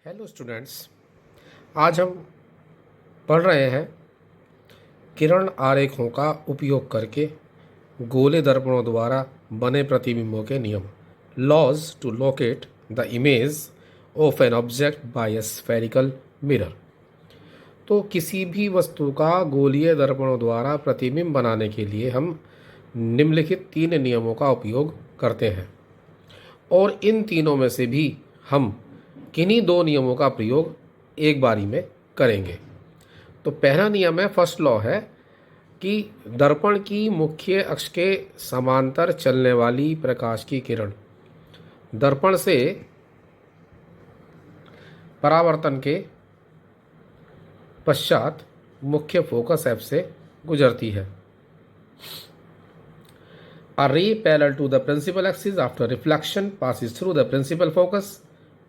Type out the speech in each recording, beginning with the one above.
Hello students, आज हम पढ़ रहे हैं किरण आरेखों का उपयोग करके गोले दर्पणों द्वारा बने प्रतिबिंबों के नियम, laws to locate the image of an object by a spherical mirror. तो किसी भी वस्तु का गोलीय दर्पणों द्वारा प्रतिबिंब बनाने के लिए हम निम्नलिखित तीन नियमों का उपयोग करते हैं और इन तीनों में से भी हम किन्हीं दो नियमों का प्रयोग एक बारी में करेंगे। तो पहला नियम है, फर्स्ट लॉ है कि दर्पण की मुख्य अक्ष के समांतर चलने वाली प्रकाश की किरण दर्पण से परावर्तन के पश्चात मुख्य फोकस एफ से गुजरती है। A ray parallel to the principal axis after reflection passes through the principal focus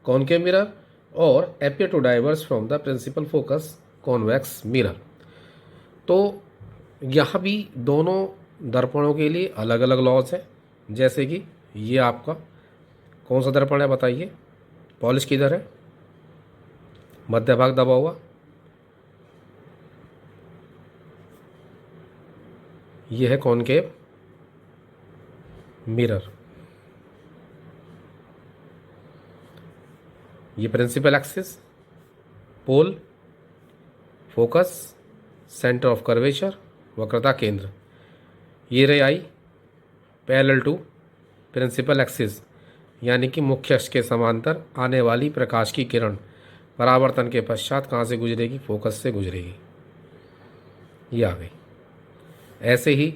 concave mirror or appear to diverge from the principal focus convex mirror। तो यहाँ भी दोनों दर्पणों के लिए अलग अलग लॉज हैं। जैसे कि ये आपका कौन सा दर्पण है बताइए, पॉलिश किधर है, मध्य भाग दबा हुआ, ये है कॉनकेव मिरर, ये principal axis, pole, focus, centre of curvature, वक्रता केंद्र। ये रे आई पैरेलल टू प्रिंसिपल एक्सिस यानी कि मुख्य अक्ष के समांतर आने वाली प्रकाश की किरण परावर्तन के पश्चात कहाँ से गुजरेगी, फोकस से गुजरेगी। ये आ गई। ऐसे ही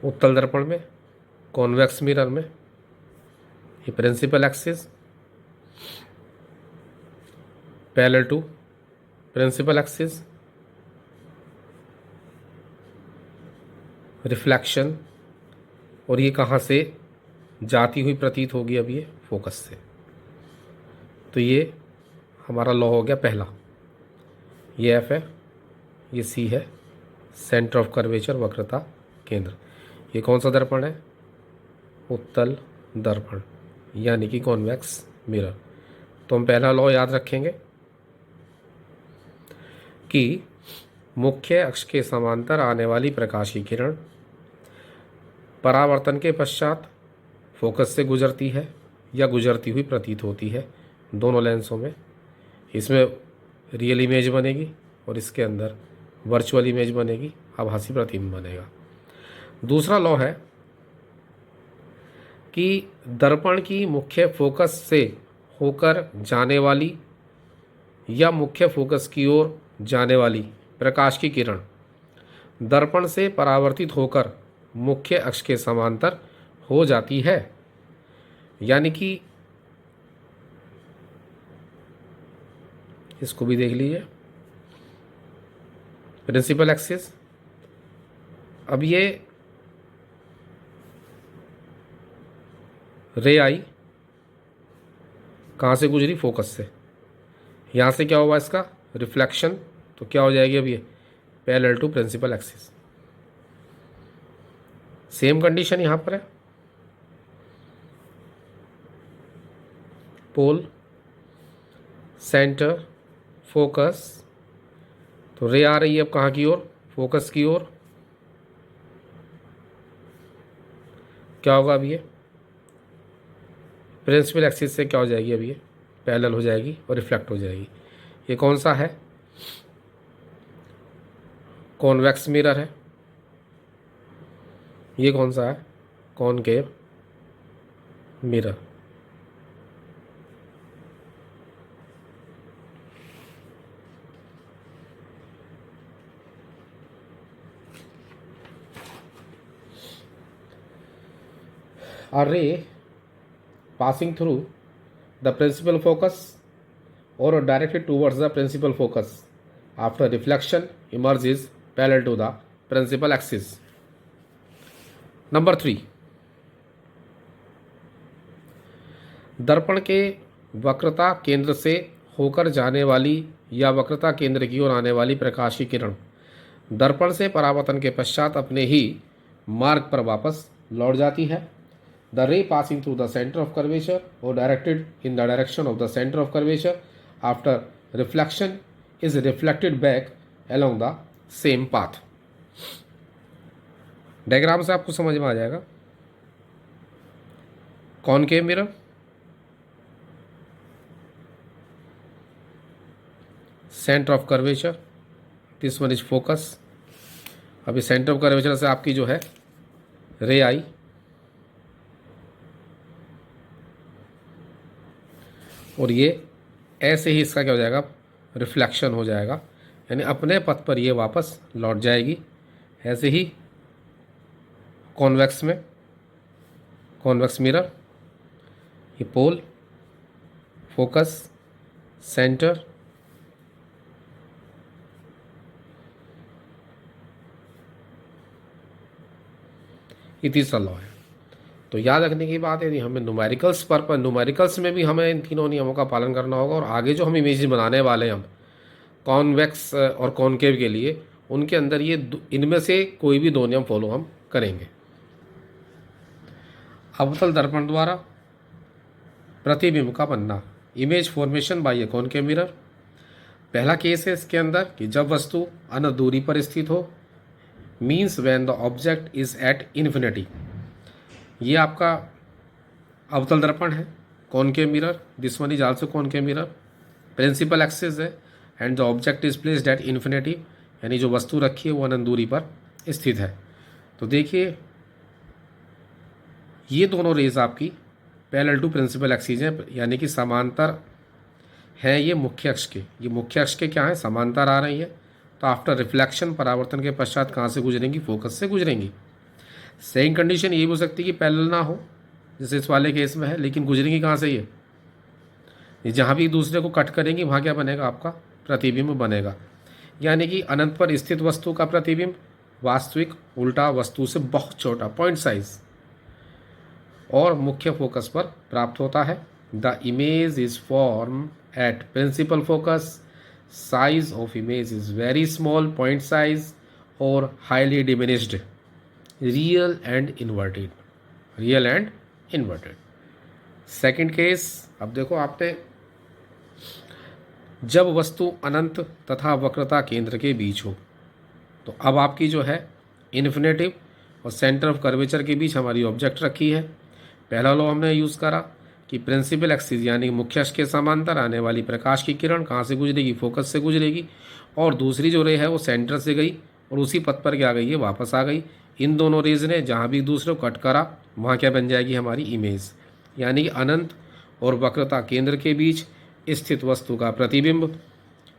उत्तल दर्पण में, कॉन्वेक्स मिरर में, ये principal axis parallel to principal axis, reflection, और ये कहाँ से जाती हुई प्रतीत होगी, अब ये फोकस से। तो ये हमारा लॉ हो गया पहला। ये एफ है, ये सी है, सेंटर ऑफ कर्वेचर, वक्रता केंद्र। ये कौन सा दर्पण है, उत्तल दर्पण यानी कि कॉन्वेक्स मिरर। तो हम पहला लॉ याद रखेंगे कि मुख्य अक्ष के समांतर आने वाली प्रकाश की किरण परावर्तन के पश्चात फोकस से गुजरती है या गुजरती हुई प्रतीत होती है दोनों लेंसों में। इसमें रियल इमेज बनेगी और इसके अंदर वर्चुअल इमेज बनेगी, आभासी प्रतिबिंब बनेगा। दूसरा लॉ है कि दर्पण की मुख्य फोकस से होकर जाने वाली या मुख्य फोकस की ओर जाने वाली प्रकाश की किरण दर्पण से परावर्तित होकर मुख्य अक्ष के समांतर हो जाती है। यानी कि इसको भी देख लीजिए, प्रिंसिपल एक्सिस। अब ये रे आई कहाँ से गुजरी, फोकस से। यहाँ से क्या हुआ इसका रिफ्लेक्शन, तो क्या हो जाएगी अब ये parallel to principal axis. Same condition यहाँ पर है, पोल, सेंटर, फोकस। तो रे आ रही है अब कहाँ की ओर, फोकस की ओर। क्या होगा अब ये प्रिंसिपल एक्सिस से क्या हो जाएगी, अब ये पैरेलल हो जाएगी और रिफ्लेक्ट हो जाएगी। ये कौन सा है, कॉन्वेक्स मिरर है। ये कौन सा है, concave mirror. A ray passing through the principal focus or directed towards the principal focus after reflection emerges parallel to the principal axis. Number 3, दर्पण के वक्रता केंद्र से होकर जाने वाली या वक्रता केंद्र की ओर आने वाली प्रकाश की किरण दर्पण से परावर्तन के पश्चात अपने ही मार्ग पर वापस लौट जाती है। The ray passing through the centre of curvature और directed in the direction of the centre of curvature after reflection is reflected back along the same path. Diagram से आपको समझ में आ जाएगा। Concave mirror, centre of curvature, this one is focus. अभी centre of curvature से आपकी जो है रे आई, और ये ऐसे ही इसका क्या हो जाएगा, रिफ्लेक्शन हो जाएगा, यानी अपने पथ पर ये वापस लौट जाएगी। ऐसे ही कॉन्वेक्स में, कॉन्वेक्स मिरर, ये पोल, फोकस, सेंटर, ये तीसरा लॉ है। तो याद रखने की बात है, यदि हमें न्यूमेरिकल्स में भी हमें इन तीनों नियमों का पालन करना होगा, और आगे जो हम इमेज बनाने वाले हैं हम कॉन्वेक्स और कॉनकेव के लिए, उनके अंदर ये इनमें से कोई भी दो नियम फॉलो हम करेंगे। अवतल दर्पण द्वारा प्रतिबिंब का बनना, image formation by A concave mirror. पहला केस है इसके अंदर कि जब वस्तु अनंत दूरी पर स्थित हो, means when the object is at infinity. ये आपका अवतल दर्पण है, concave mirror, this one is also concave mirror. Principal axis है and the object is placed at infinity, यानी जो वस्तु रखी है वो अनंत दूरी पर स्थित है। तो देखिए ये दोनों रेज आपकी पैरेलल टू प्रिंसिपल एक्सिस हैं, यानी कि समांतर हैं ये मुख्य अक्ष के। ये मुख्य अक्ष के क्या है, समांतर आ रही है। तो आफ्टर रिफ्लेक्शन, परावर्तन के पश्चात कहाँ से गुजरेंगी, फोकस से गुजरेंगी। सेकंड कंडीशन ये भी हो सकती है कि पैरेलल ना हो, जैसे इस वाले केस में है, लेकिन गुजरेंगी कहाँ से ये जहाँ भी दूसरे को कट करेंगी वहाँ क्या बनेगा, आपका प्रतिबिंब बनेगा। यानी कि अनंत पर स्थित वस्तु का प्रतिबिंब वास्तविक उल्टा वस्तु से बहुत छोटा, पॉइंट साइज, और मुख्य फोकस पर प्राप्त होता है। The image is form at principal focus, size of image is very small, point size और highly diminished, real and inverted, real and inverted. Second case, अब देखो आपने जब वस्तु अनंत तथा वक्रता केंद्र के बीच हो, तो अब आपकी जो है इन्फिनेटिव और सेंटर ऑफ कर्वेचर के बीच हमारी ऑब्जेक्ट रखी है। पहला लॉ हमने यूज़ करा कि प्रिंसिपल एक्सिस यानी मुख्य अक्ष के समांतर आने वाली प्रकाश की किरण कहाँ से गुजरेगी, फोकस से गुजरेगी, और दूसरी जो रे है वो सेंटर से गई और उसी पथ पर क्या गई है, वापस आ गई। इन दोनों रेज ने जहाँ भी दूसरे को कट करा वहाँ क्या बन जाएगी, हमारी इमेज। यानी कि अनंत और वक्रता केंद्र के बीच स्थित वस्तु का प्रतिबिंब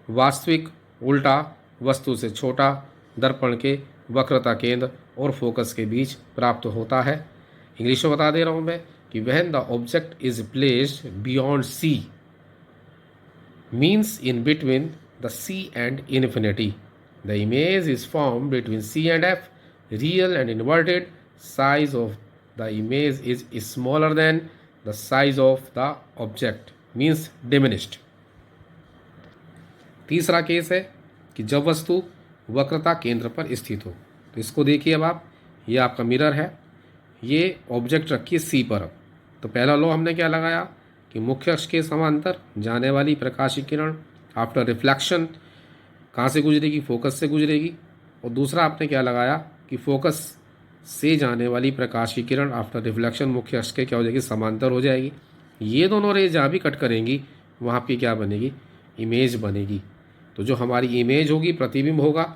वास्तविक उल्टा वस्तु से छोटा दर्पण के वक्रता केंद्र और फोकस के बीच प्राप्त होता है। इंग्लिश में बता दे रहा हूँ मैं कि when the object is placed beyond C, means in between the C and infinity, the image is form between C and F, real and inverted, size of the image is smaller than the size of the object, means diminished. तीसरा case है कि जब वस्तु वक्रता केंद्र पर स्थित हो, तो इसको देखिए अब आप, ये आपका मिरर है, ये ऑब्जेक्ट रखिए सी पर। तो पहला लॉ हमने क्या लगाया कि मुख्य अक्ष के समांतर जाने वाली प्रकाश की किरण आफ्टर रिफ्लेक्शन कहाँ से गुजरेगी, फोकस से गुजरेगी। और दूसरा आपने क्या लगाया कि फोकस से जाने वाली प्रकाश की किरण आफ्टर रिफ्लेक्शन मुख्य अक्ष के क्या हो जाएगी, समांतर हो जाएगी। ये दोनों रेज जहाँ भी कट करेंगी वहाँ पे क्या बनेगी, इमेज बनेगी। तो जो हमारी इमेज होगी, प्रतिबिंब होगा,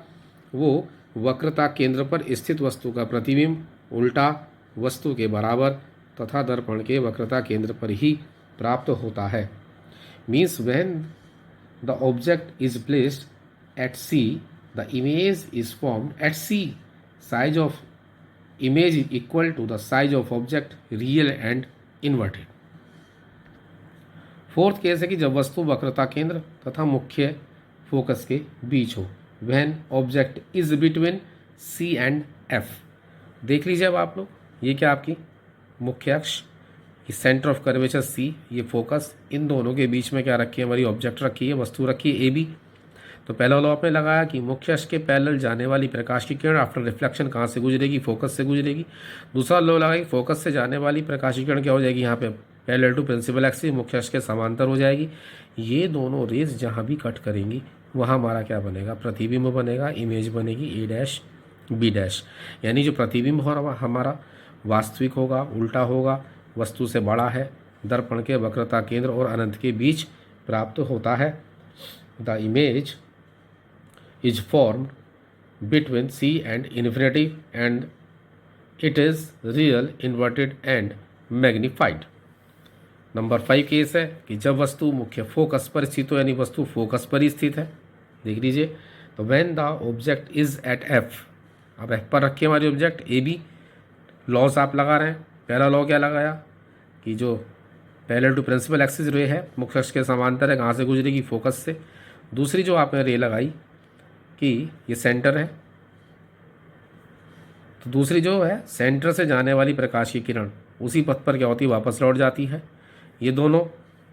वो वक्रता केंद्र पर स्थित वस्तु का प्रतिबिंब उल्टा वस्तु के बराबर तथा दर्पण के वक्रता केंद्र पर ही प्राप्त होता है। Means when the object is placed at C, the image is formed at C, size of image is equal to the size of object, real and inverted. Fourth case है कि जब वस्तु वक्रता केंद्र तथा मुख्य फोकस के बीच हो, when object is between C and F. देख लीजिए अब आप लोग, ये क्या आपकी मुख्य अक्ष, ये सेंटर ऑफ कर्वेचर सी, ये फोकस, इन दोनों के बीच में क्या रखी है, हमारी ऑब्जेक्ट रखी है, वस्तु रखी है ए बी। तो पहला लॉ आपने लगाया कि मुख्य अक्ष के पैरेलल जाने वाली प्रकाश की किरण आफ्टर रिफ्लेक्शन कहाँ से गुजरेगी, फोकस से गुजरेगी। दूसरा लॉ लगा कि फोकस से जाने वाली प्रकाश की किरण क्या हो जाएगी, यहाँ पे पैरेलल टू प्रिंसिपल एक्सिस, मुख्य अक्ष के समांतर हो जाएगी। ये दोनों रेज जहाँ भी कट करेंगी वहाँ हमारा क्या बनेगा, प्रतिबिंब बनेगा, इमेज बनेगी ए डैश बी डैश। यानी जो प्रतिबिंब हमारा वास्तविक होगा, उल्टा होगा, वस्तु से बड़ा है, दर्पण के वक्रता केंद्र और अनंत के बीच प्राप्त होता है। The image is formed between C and infinity and it is real, inverted and magnified. Number 5 case है कि जब वस्तु मुख्य फोकस पर स्थित हो, यानी वस्तु फोकस पर ही स्थित है, देख लीजिए। तो when the object is at F, अब एफ पर रखिए हमारी ऑब्जेक्ट, ए बी लॉस आप लगा रहे हैं। पहला लॉ क्या लगाया कि जो पैरेलल टू प्रिंसिपल एक्सिस रे है, मुख्य अक्ष के समांतर है, कहाँ से गुजरेगी, फोकस से। दूसरी जो आपने रे लगाई कि ये सेंटर है, तो दूसरी जो है सेंटर से जाने वाली प्रकाश की किरण उसी पथ पर क्या होती है, वापस लौट जाती है। ये दोनों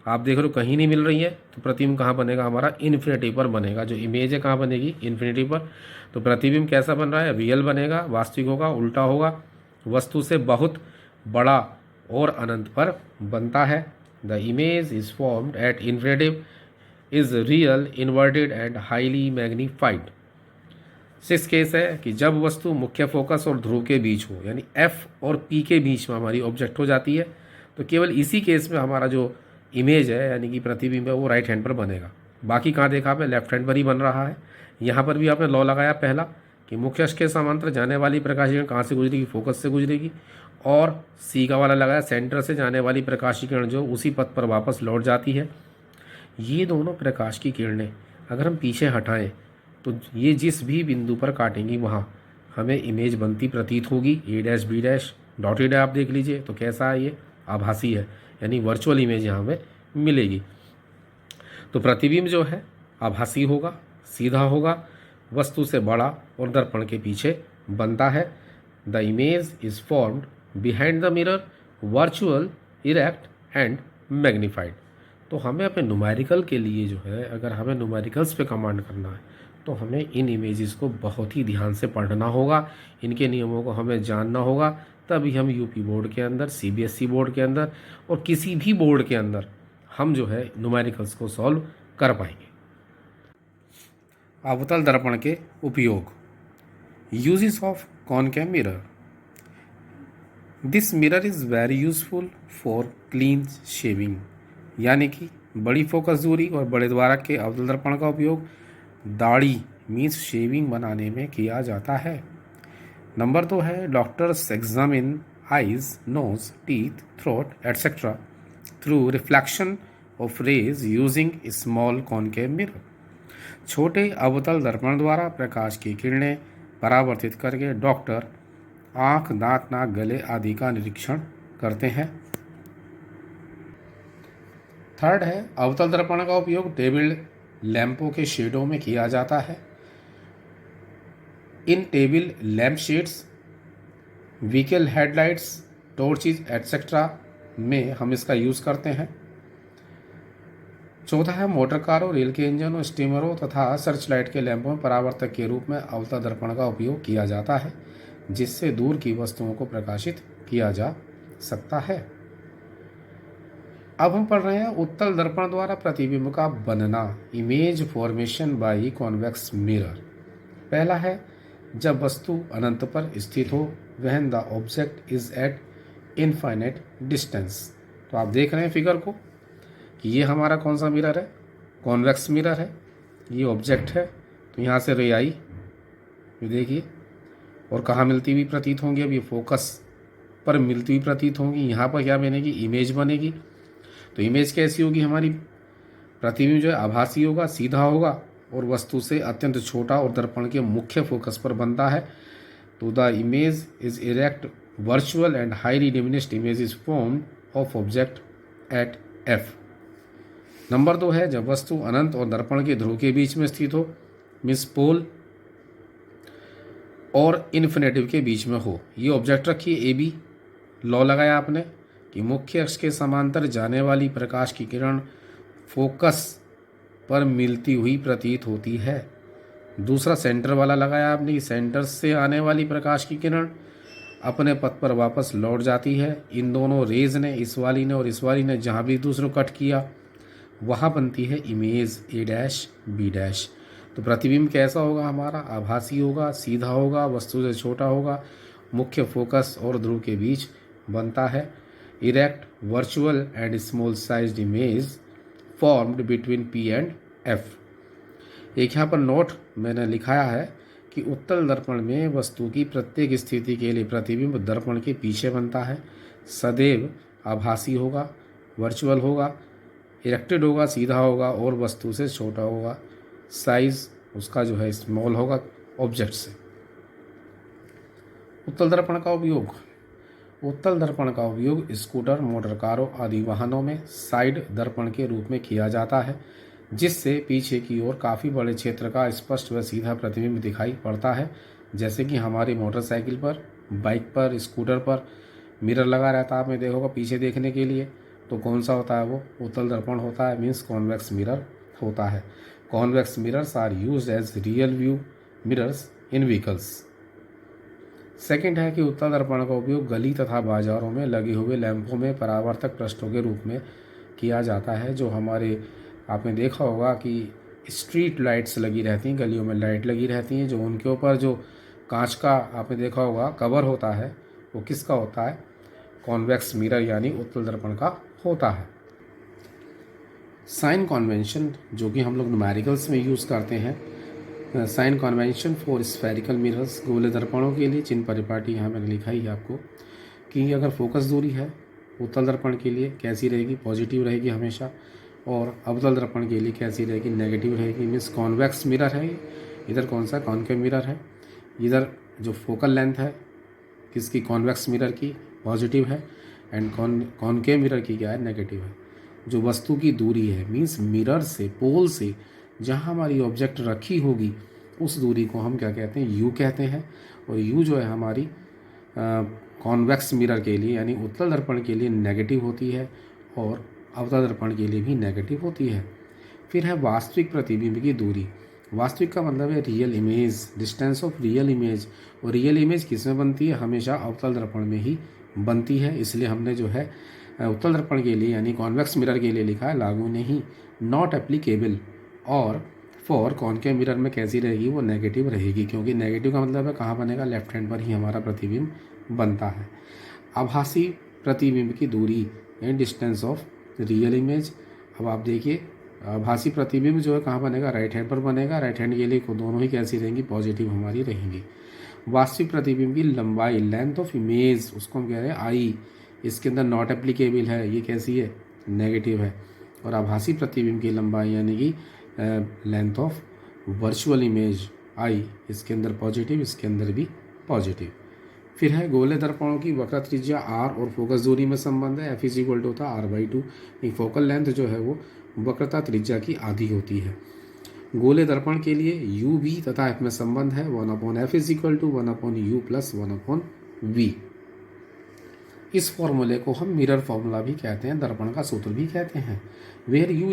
आप देख रहे हो कहीं नहीं मिल रही है, तो प्रतिबिंब कहाँ बनेगा हमारा, इन्फिनिटी पर बनेगा। जो इमेज है कहाँ बनेगी, इन्फिनिटी पर। तो प्रतिबिंब कैसा बन रहा है, रियल बनेगा, वास्तविक होगा, उल्टा होगा, वस्तु से बहुत बड़ा और अनंत पर बनता है। The image is formed at infinity, is real, inverted and highly magnified. 6 case है कि जब वस्तु मुख्य फोकस और ध्रुव के बीच हो, यानी एफ और पी के बीच में हमारी ऑब्जेक्ट हो जाती है, तो केवल इसी केस में हमारा जो इमेज है यानी कि प्रतिबिंब है वो राइट हैंड पर बनेगा। बाकी कहाँ देखा आपने, लेफ्ट हैंड पर ही बन रहा है। यहाँ पर भी आपने लॉ लगाया पहला कि मुख्य अक्ष के समांतर जाने वाली प्रकाश की किरण कहाँ से गुजरेगी, फोकस से गुजरेगी। और सी का वाला लगाया सेंटर से जाने वाली प्रकाश की किरण जो उसी पथ पर वापस लौट जाती है। ये दोनों प्रकाश की किरणें अगर हम पीछे हटाएं तो ये जिस भी बिंदु पर काटेंगी वहाँ हमें इमेज बनती प्रतीत होगी, ए डैश बी डैश डॉटेड है, आप देख लीजिए। तो कैसा है, ये आभासी है, यानी वर्चुअल इमेज यहाँ हमें मिलेगी। तो प्रतिबिंब जो है आभासी होगा, सीधा होगा, वस्तु से बड़ा और दर्पण के पीछे बनता है। The image is formed behind the mirror, virtual, erect and magnified. तो हमें अपने न्यूमेरिकल के लिए जो है, अगर हमें न्यूमेरिकल्स पे कमांड करना है तो हमें इन इमेजेस को बहुत ही ध्यान से पढ़ना होगा, इनके नियमों को हमें जानना होगा, तभी हम यूपी बोर्ड के अंदर, सीबीएसई बोर्ड के अंदर और किसी भी बोर्ड के अंदर हम जो है न्यूमेरिकल्स को सॉल्व कर पाएंगे। अवतल दर्पण के उपयोग, uses of concave mirror. This mirror is very useful for clean shaving, यानी कि बड़ी फोकस दूरी और बड़े द्वारक के अवतल दर्पण का उपयोग दाढ़ी मीन्स शेविंग बनाने में किया जाता है। नंबर 2 है doctors examine eyes, nose, teeth, throat etcetera through reflection of rays using small concave mirror. छोटे अवतल दर्पण द्वारा प्रकाश की किरणें परावर्तित करके डॉक्टर आँख, दांत, नाक, गले आदि का निरीक्षण करते हैं। थर्ड है अवतल दर्पण का उपयोग टेबल लैंपों के शेडों में किया जाता है। इन table lamp shades, vehicle headlights, torches etcetera में हम इसका यूज़ करते हैं। चौथा है मोटर कारों, रेल के इंजनों, स्टीमरों तथा सर्च लाइट के लैंपों में परावर्तक के रूप में अवतल दर्पण का उपयोग किया जाता है, जिससे दूर की वस्तुओं को प्रकाशित किया जा सकता है। अब हम पढ़ रहे हैं उत्तल दर्पण द्वारा प्रतिबिंब का बनना, image formation by convex mirror. पहला है जब वस्तु अनंत पर स्थित हो, when the object is eight infinite distance. तो आप देख रहे हैं फिगर को कि ये हमारा कौन सा मिरर है, कॉन्वेक्स मिरर है, ये ऑब्जेक्ट है। तो यहाँ से रे आई, ये देखिए, और कहाँ मिलती हुई प्रतीत होंगी, अब ये फोकस पर मिलती हुई प्रतीत होंगी। यहाँ पर क्या बनेगी, इमेज बनेगी। तो इमेज कैसी होगी हमारी, प्रतिबिंब जो है आभासी होगा, सीधा होगा और वस्तु से अत्यंत छोटा और दर्पण के मुख्य फोकस पर बनता है। तो the image is erect, virtual and highly diminished image is form of object at F. Number 2 है जब वस्तु अनंत और दर्पण के ध्रुव के बीच में स्थित हो, मीन्स पोल और इन्फिनेटिव के बीच में हो। ये ऑब्जेक्ट रखिए ए बी, लॉ लगाया आपने कि मुख्य अक्ष के समांतर जाने वाली प्रकाश की किरण फोकस पर मिलती हुई प्रतीत होती है। दूसरा सेंटर वाला लगाया आपने कि सेंटर से आने वाली प्रकाश की किरण अपने पथ पर वापस लौट जाती है। इन दोनों रेज ने, इस वाली ने और इस वाली ने, जहाँ भी दूसरों कट किया वहाँ बनती है image A dash B dash. तो प्रतिबिंब कैसा होगा हमारा? आभासी होगा, सीधा होगा, वस्तु से छोटा होगा, मुख्य फोकस और ध्रुव के बीच बनता है। Erect virtual and small sized image formed between P and F. एक यहाँ पर नोट मैंने लिखाया है कि उत्तल दर्पण में वस्तु की प्रत्येक स्थिति के लिए प्रतिबिंब दर्पण के पीछे बनता है, सदैव आभासी होगा, वर्चुअल होगा, इरेक्टेड होगा, सीधा होगा और वस्तु से छोटा होगा। साइज उसका जो है स्मॉल होगा ऑब्जेक्ट से। उत्तल दर्पण का उपयोग। उत्तल दर्पण का उपयोग स्कूटर, मोटर कारों आदि वाहनों में साइड दर्पण के रूप में किया जाता है, जिससे पीछे की ओर काफ़ी बड़े क्षेत्र का स्पष्ट व सीधा प्रतिबिंब दिखाई पड़ता है। जैसे कि हमारी मोटरसाइकिल पर, बाइक पर, स्कूटर पर मिरर लगा रहता है, आपने देखा होगा पीछे देखने के लिए। तो कौन सा होता है वो? उत्तल दर्पण होता है, मीन्स कॉन्वेक्स मिरर होता है। Convex mirrors are used as real view mirrors in vehicles. Second है कि उत्तल दर्पण का उपयोग गली तथा बाजारों में लगे हुए लैंपों में परावर्तक पृष्ठों के रूप में किया जाता है। जो हमारे, आपने देखा होगा कि स्ट्रीट लाइट्स लगी रहती हैं, गलियों में लाइट लगी रहती हैं, जो उनके ऊपर जो कांच का आपने देखा होगा कवर होता है, वो किसका होता है? कॉन्वेक्स मिरर यानी उत्तल दर्पण का होता है। साइन कन्वेंशन, जो कि हम लोग न्यूमेरिकल्स में यूज़ करते हैं। Sign convention for spherical mirrors, गोले दर्पणों के लिए चिन्ह परिपाटी यहाँ मैंने लिखाई है आपको कि अगर फोकस दूरी है उत्तल दर्पण के लिए कैसी रहेगी? पॉजिटिव रहेगी हमेशा। और अवतल दर्पण के लिए कैसी रहेगी? नेगेटिव रहेगी। मीन्स कॉन्वेक्स मिरर है, इधर कौन सा? कॉन्केव मिरर है। इधर जो फोकल लेंथ है किसकी? कॉन्वेक्स मिरर की, पॉजिटिव है। एंड कॉन्केव मिरर की क्या है? नेगेटिव है। जो वस्तु की दूरी है, मीन्स मिरर से, पोल से जहाँ हमारी ऑब्जेक्ट रखी होगी उस दूरी को हम क्या कहते हैं? यू कहते हैं। और यू जो है हमारी कॉन्वेक्स मिरर के लिए यानी उत्तल दर्पण के लिए नेगेटिव होती है और अवतल दर्पण के लिए भी नेगेटिव होती है। फिर है वास्तविक प्रतिबिंब की दूरी। वास्तविक का मतलब है real image, distance of real image. और रियल इमेज किस में बनती है? हमेशा अवतल दर्पण में ही बनती है। इसलिए हमने जो है उत्तल दर्पण के लिए यानी कॉन्वेक्स मिरर के लिए लिखा है लागू नहीं, नॉट एप्लीकेबल। और फॉर कॉन्केव मिरर में कैसी रहेगी? वो नेगेटिव रहेगी, क्योंकि नेगेटिव का मतलब है कहाँ बनेगा? लेफ्ट हैंड पर ही हमारा प्रतिबिंब बनता है। आभासी प्रतिबिंब की दूरी यानी डिस्टेंस ऑफ रियल इमेज। अब आप देखिए आभासी प्रतिबिंब जो है कहाँ बनेगा? राइट हैंड पर बनेगा। राइट हैंड के लिए दोनों ही कैसी रहेंगी? पॉजिटिव हमारी रहेंगी। वास्तविक प्रतिबिंब की लंबाई, लेंथ ऑफ इमेज, उसको हम कह रहे हैं आई। इसके अंदर नॉट एप्लीकेबल है, ये कैसी है? नेगेटिव है। और आभासी प्रतिबिंब की लंबाई यानी कि length of virtual image I, इसके अंदर पॉजिटिव, इसके अंदर भी पॉजिटिव। फिर है गोले दर्पणों की वक्र त्रिज्या आर और फोकस दूरी में संबंध है। एफ इज इक्वल टू होता है R/2। फोकल लेंथ जो है वो वक्रता त्रिज्या की आधी होती है। गोले दर्पण के लिए यू वी तथा एफ में संबंध है। 1/f is equal to 1/u plus 1/v। इस फॉर्मूले को हम मिरर फॉर्मूला भी कहते हैं, दर्पण का सूत्र भी कहते हैं। Where u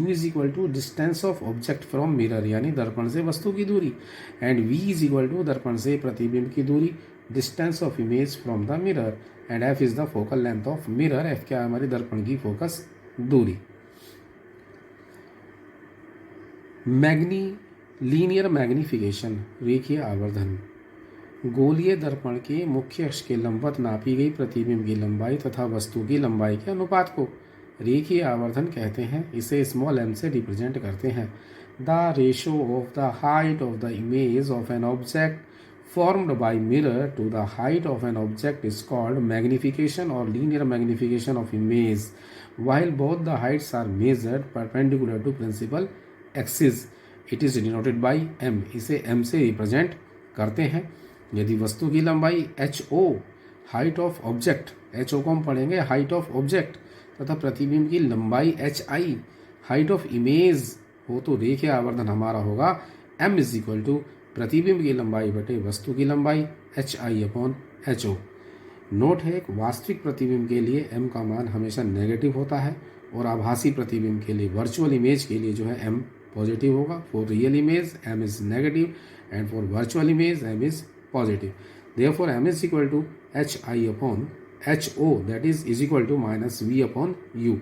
is equal to distance of object from mirror यानी दर्पण से वस्तु की दूरी, and v is equal to दर्पण से प्रतिबिंब की दूरी, distance of image from the mirror, and f is the focal length of mirror. F क्या है? हमारी दर्पण की फोकस दूरी। लीनियर मैग्निफिकेशन, रेखीय आवर्धन। गोलीय दर्पण के मुख्य अक्ष के लंबवत नापी गई प्रतिबिंब की लंबाई तथा वस्तु की लंबाई के अनुपात को रेखीय आवर्धन कहते हैं। इसे स्मॉल m से रिप्रेजेंट करते हैं। The ratio of the height of the image of an object formed by mirror to the height of an object is called magnification or linear magnification of image, while both the heights are measured perpendicular to principal axis. It is denoted by m. इसे m से represent करते हैं। यदि वस्तु की लंबाई ho, height of object, ho को हम पढ़ेंगे हाइट ऑफ ऑब्जेक्ट, तथा प्रतिबिंब की लंबाई hi, हाइट ऑफ इमेज हो, तो रेखीय आवर्धन हमारा होगा m इज इक्वल टू प्रतिबिंब की लंबाई बटे वस्तु की लंबाई hi/ho। नोट है, एक वास्तविक प्रतिबिंब के लिए m का मान हमेशा नेगेटिव होता है और आभासी प्रतिबिंब के लिए, वर्चुअल इमेज के लिए जो है m पॉजिटिव होगा. For real image m is negative and for virtual image m is positive. Therefore m is equal to hi upon ho, that is equal to minus v upon u.